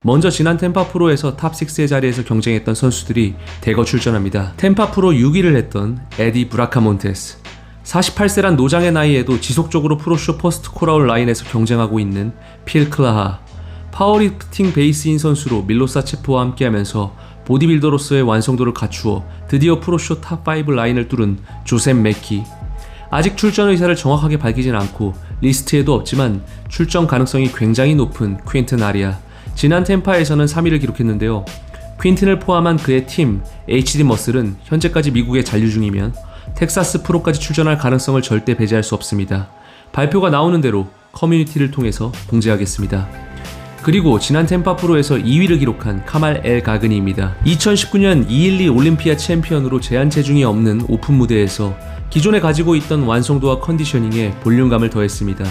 먼저 지난 템파 프로에서 탑6의 자리에서 경쟁했던 선수들이 대거 출전합니다. 템파 프로 6위를 했던 에디 브라카몬테스, 48세란 노장의 나이에도 지속적으로 프로쇼 퍼스트 콜아웃 라인에서 경쟁하고 있는 필 클라하, 파워리프팅 베이스인 선수로 밀로사 체프와 함께하면서 보디빌더로서의 완성도를 갖추어 드디어 프로쇼 탑5 라인을 뚫은 조셉 맥키, 아직 출전 의사를 정확하게 밝히진 않고 리스트에도 없지만 출전 가능성이 굉장히 높은 퀸튼 아리아, 지난 템파에서는 3위를 기록했는데요. 퀸튼을 포함한 그의 팀 HD 머슬은 현재까지 미국에 잔류 중이면 텍사스 프로까지 출전할 가능성을 절대 배제할 수 없습니다. 발표가 나오는 대로 커뮤니티를 통해서 공지하겠습니다. 그리고 지난 템파 프로에서 2위를 기록한 카말 엘 가그니입니다. 2019년 212 올림피아 챔피언으로 제한 체중이 없는 오픈 무대에서 기존에 가지고 있던 완성도와 컨디셔닝에 볼륨감을 더했습니다.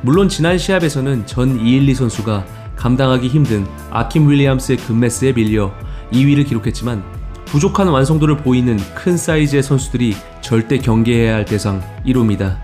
물론 지난 시합에서는 전 212 선수가 감당하기 힘든 아킴 윌리엄스의 금메스에 밀려 2위를 기록했지만 부족한 완성도를 보이는 큰 사이즈의 선수들이 절대 경계해야 할 대상 1호입니다.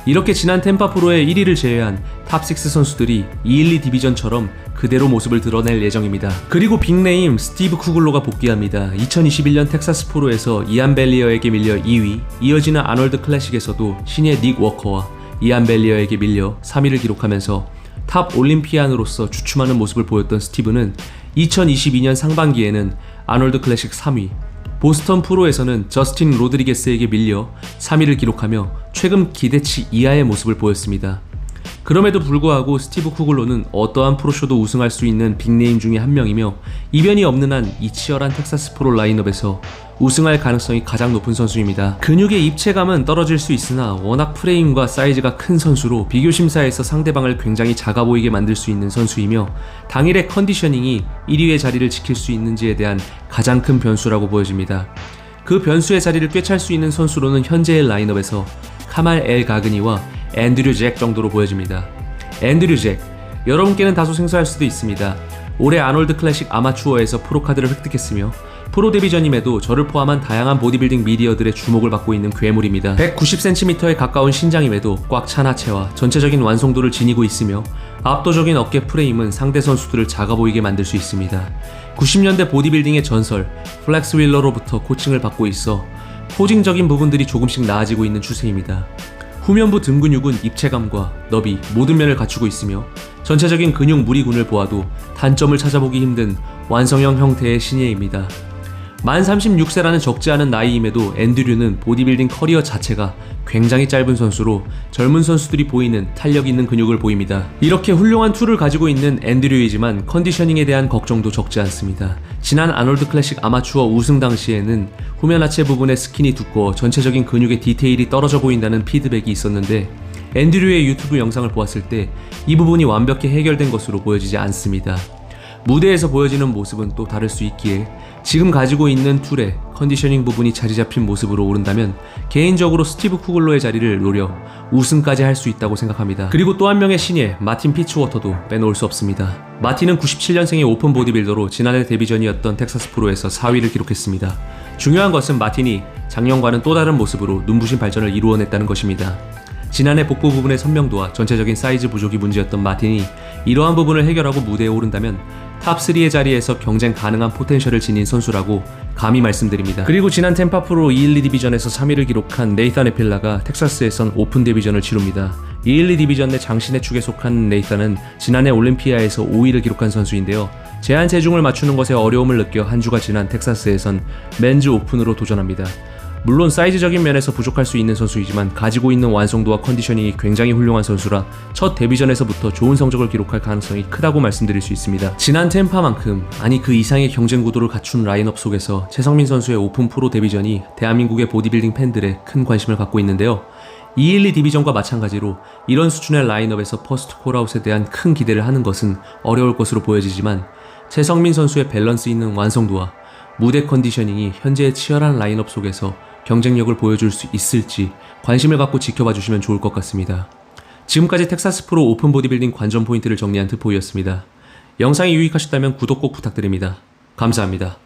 이렇게 지난 템파 프로의 1위를 제외한 탑6 선수들이 212 디비전처럼 그대로 모습을 드러낼 예정입니다. 그리고 빅네임 스티브 쿠글로가 복귀합니다. 2021년 텍사스 프로에서 이안 벨리어에게 밀려 2위, 이어지는 아놀드 클래식에서도 신예 닉 워커와 이안 벨리어에게 밀려 3위를 기록하면서 탑 올림피안으로서 주춤하는 모습을 보였던 스티브는 2022년 상반기에는 아놀드 클래식 3위, 보스턴 프로에서는 저스틴 로드리게스에게 밀려 3위를 기록하며 최근 기대치 이하의 모습을 보였습니다. 그럼에도 불구하고 스티브 쿠글로는 어떠한 프로쇼도 우승할 수 있는 빅네임 중에 한 명이며 이변이 없는 한 이 치열한 텍사스 프로 라인업에서 우승할 가능성이 가장 높은 선수입니다. 근육의 입체감은 떨어질 수 있으나 워낙 프레임과 사이즈가 큰 선수로 비교 심사에서 상대방을 굉장히 작아 보이게 만들 수 있는 선수이며 당일의 컨디셔닝이 1위의 자리를 지킬 수 있는지에 대한 가장 큰 변수라고 보여집니다. 그 변수의 자리를 꿰찰 수 있는 선수로는 현재의 라인업에서 카말 엘 가그니와 앤드류 잭 정도로 보여집니다. 앤드류 잭, 여러분께는 다소 생소할 수도 있습니다. 올해 아놀드 클래식 아마추어에서 프로카드를 획득했으며 프로 데뷔 전임에도 저를 포함한 다양한 보디빌딩 미디어들의 주목을 받고 있는 괴물입니다. 190cm에 가까운 신장임에도 꽉 찬 하체와 전체적인 완성도를 지니고 있으며 압도적인 어깨 프레임은 상대 선수들을 작아 보이게 만들 수 있습니다. 90년대 보디빌딩의 전설 플렉스 윌러로부터 코칭을 받고 있어 포징적인 부분들이 조금씩 나아지고 있는 추세입니다. 후면부 등 근육은 입체감과 너비 모든 면을 갖추고 있으며 전체적인 근육 무리군을 보아도 단점을 찾아보기 힘든 완성형 형태의 신예입니다. 만 36세라는 적지 않은 나이임에도 앤드류는 보디빌딩 커리어 자체가 굉장히 짧은 선수로 젊은 선수들이 보이는 탄력 있는 근육을 보입니다. 이렇게 훌륭한 툴을 가지고 있는 앤드류이지만 컨디셔닝에 대한 걱정도 적지 않습니다. 지난 아놀드 클래식 아마추어 우승 당시에는 후면 하체 부분의 스킨이 두꺼워 전체적인 근육의 디테일이 떨어져 보인다는 피드백이 있었는데 앤드류의 유튜브 영상을 보았을 때 이 부분이 완벽히 해결된 것으로 보여지지 않습니다. 무대에서 보여지는 모습은 또 다를 수 있기에 지금 가지고 있는 툴의 컨디셔닝 부분이 자리 잡힌 모습으로 오른다면 개인적으로 스티브 쿠글로의 자리를 노려 우승까지 할 수 있다고 생각합니다. 그리고 또 한 명의 신예 마틴 피츠워터도 빼놓을 수 없습니다. 마틴은 97년생의 오픈 보디빌더로 지난해 데뷔전이었던 텍사스 프로에서 4위를 기록했습니다. 중요한 것은 마틴이 작년과는 또 다른 모습으로 눈부신 발전을 이루어냈다는 것입니다. 지난해 복부 부분의 선명도와 전체적인 사이즈 부족이 문제였던 마틴이 이러한 부분을 해결하고 무대에 오른다면 탑3의 자리에서 경쟁 가능한 포텐셜을 지닌 선수라고 감히 말씀드립니다. 그리고 지난 템파 프로 212 디비전에서 3위를 기록한 네이산 에필라가 텍사스에선 오픈 데뷔전을 치릅니다. 212 디비전 내 장신의 축에 속한 네이산은 지난해 올림피아에서 5위를 기록한 선수인데요. 제한 체중을 맞추는 것에 어려움을 느껴 한 주가 지난 텍사스에선 맨즈 오픈으로 도전합니다. 물론 사이즈적인 면에서 부족할 수 있는 선수이지만 가지고 있는 완성도와 컨디셔닝이 굉장히 훌륭한 선수라 첫 데뷔전에서부터 좋은 성적을 기록할 가능성이 크다고 말씀드릴 수 있습니다. 지난 템파만큼 아니 그 이상의 경쟁 구도를 갖춘 라인업 속에서 최성민 선수의 오픈 프로 데뷔전이 대한민국의 보디빌딩 팬들의 큰 관심을 갖고 있는데요. 212 디비전과 마찬가지로 이런 수준의 라인업에서 퍼스트 콜아웃에 대한 큰 기대를 하는 것은 어려울 것으로 보여지지만 최성민 선수의 밸런스 있는 완성도와 무대 컨디셔닝이 현재의 치열한 라인업 속에서 경쟁력을 보여줄 수 있을지 관심을 갖고 지켜봐 주시면 좋을 것 같습니다. 지금까지 텍사스 프로 오픈 보디빌딩 관전 포인트를 정리한 트포이였습니다. 영상이 유익하셨다면 구독 꼭 부탁드립니다. 감사합니다.